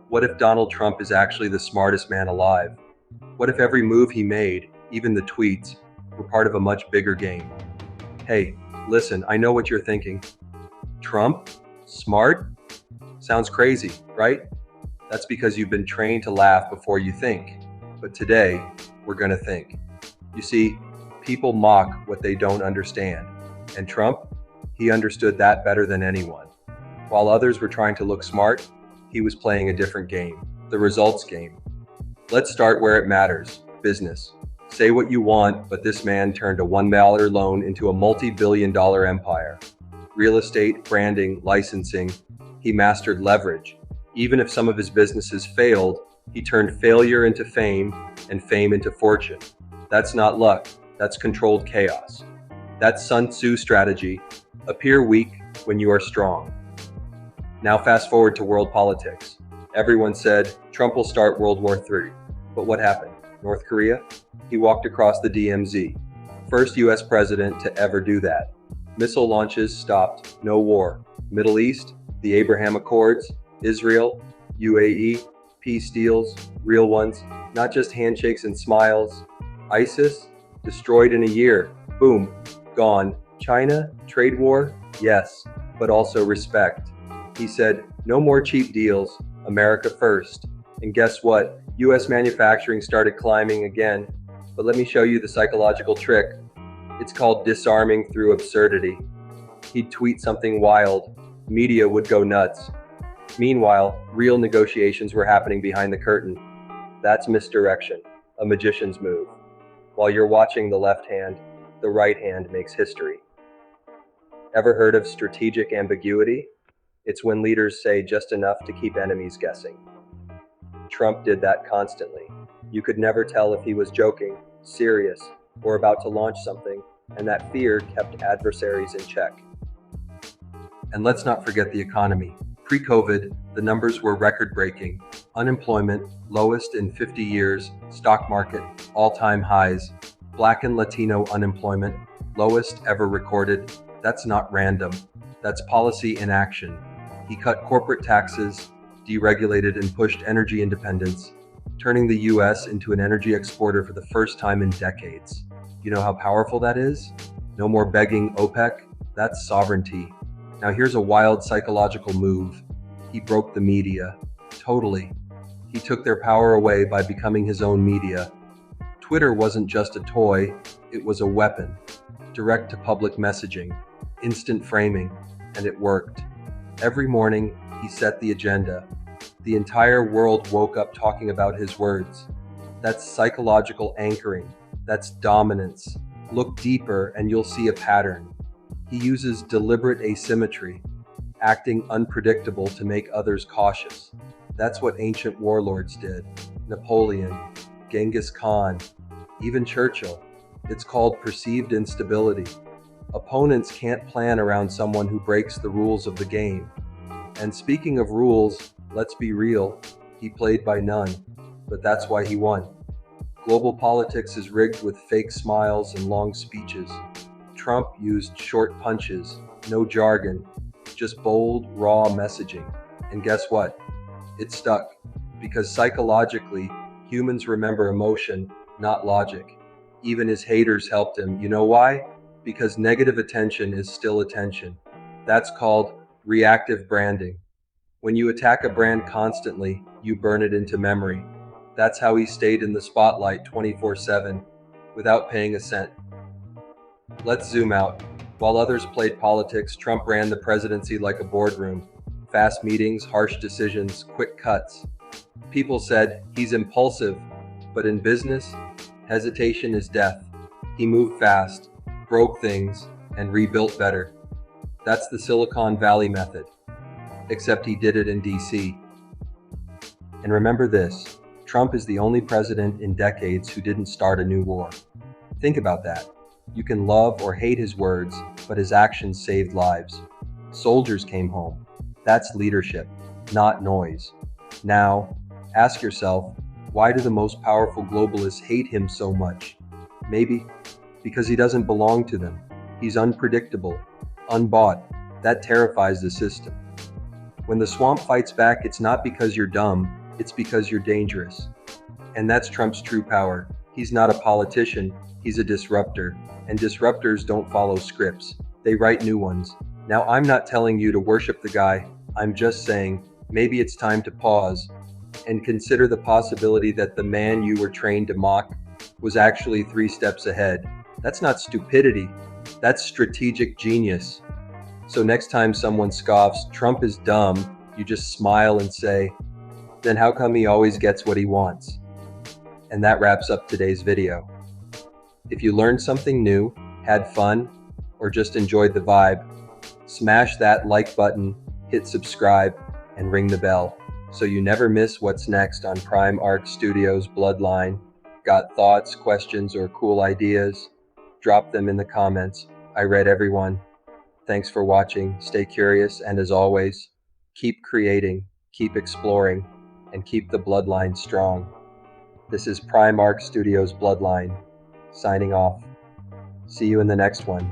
What if Donald Trump is actually the smartest man alive? What if every move he made, even the tweets, were part of a much bigger game? Hey, listen, I know what you're thinking. Trump? Smart? Sounds crazy, right? That's because you've been trained to laugh before you think. But today, we're gonna think. You see, people mock what they don't understand. And Trump? He understood that better than anyone. While others were trying to look smart, he was playing a different game, the results game. Let's start where it matters, business. Say what you want, but this man turned a $1 loan into a multi-billion-dollar empire. Real estate, branding, licensing, he mastered leverage. Even if some of his businesses failed, he turned failure into fame and fame into fortune. That's not luck, that's controlled chaos. That's Sun Tzu strategy, appear weak when you are strong. Now fast forward to world politics. Everyone said Trump will start World War III. But what happened? North Korea? He walked across the DMZ. First US president to ever do that. Missile launches stopped, no war. Middle East? The Abraham Accords? Israel? UAE? Peace deals? Real ones? Not just handshakes and smiles. ISIS? Destroyed in a year. Boom. Gone. China? Trade war? Yes. But also respect. He said, no more cheap deals, America first. And guess what? US manufacturing started climbing again. But let me show you the psychological trick. It's called disarming through absurdity. He'd tweet something wild. Media would go nuts. Meanwhile, real negotiations were happening behind the curtain. That's misdirection, a magician's move. While you're watching the left hand, the right hand makes history. Ever heard of strategic ambiguity? It's when leaders say just enough to keep enemies guessing. Trump did that constantly. You could never tell if he was joking, serious, or about to launch something, and that fear kept adversaries in check. And let's not forget the economy. Pre-COVID, the numbers were record-breaking. Unemployment, lowest in 50 years, stock market, all-time highs. Black and Latino unemployment, lowest ever recorded. That's not random. That's policy in action. He cut corporate taxes, deregulated and pushed energy independence, turning the US into an energy exporter for the first time in decades. You know how powerful that is? No more begging OPEC, that's sovereignty. Now here's a wild psychological move. He broke the media. Totally. He took their power away by becoming his own media. Twitter wasn't just a toy, it was a weapon. Direct to public messaging, instant framing, and it worked. Every morning, he set the agenda. The entire world woke up talking about his words. That's psychological anchoring. That's dominance. Look deeper and you'll see a pattern. He uses deliberate asymmetry, acting unpredictable to make others cautious. That's what ancient warlords did. Napoleon, Genghis Khan, even Churchill. It's called perceived instability. Opponents can't plan around someone who breaks the rules of the game. And speaking of rules, let's be real, he played by none, but that's why he won. Global politics is rigged with fake smiles and long speeches. Trump used short punches, no jargon, just bold, raw messaging. And guess what? It stuck, because psychologically, humans remember emotion, not logic. Even his haters helped him. You know why? Because negative attention is still attention. That's called reactive branding. When you attack a brand constantly, you burn it into memory. That's how he stayed in the spotlight 24/7, without paying a cent. Let's zoom out. While others played politics, Trump ran the presidency like a boardroom. Fast meetings, harsh decisions, quick cuts. People said he's impulsive, but in business, hesitation is death. He moved fast, broke things, and rebuilt better. That's the Silicon Valley method. Except he did it in DC. And remember this, Trump is the only president in decades who didn't start a new war. Think about that. You can love or hate his words, but his actions saved lives. Soldiers came home. That's leadership, not noise. Now, ask yourself, why do the most powerful globalists hate him so much? Maybe because he doesn't belong to them. He's unpredictable, unbought. That terrifies the system. When the swamp fights back, it's not because you're dumb, It's because you're dangerous. And that's Trump's true power. He's not a politician, he's a disruptor. And disruptors don't follow scripts, they write new ones. Now, I'm not telling you to worship the guy, I'm just saying maybe it's time to pause and consider the possibility that the man you were trained to mock was actually 3 steps ahead. That's not stupidity, that's strategic genius. So next time someone scoffs, Trump is dumb, you just smile and say, then how come he always gets what he wants? And that wraps up today's video. If you learned something new, had fun, or just enjoyed the vibe, smash that like button, hit subscribe, and ring the bell so you never miss what's next on Prime Arc Studios Bloodline. Got thoughts, questions, or cool ideas? Drop them in the comments. I read everyone. Thanks for watching, stay curious, and as always, keep creating, keep exploring, and keep the bloodline strong. This is Prime Arc Studios Bloodline, signing off. See you in the next one.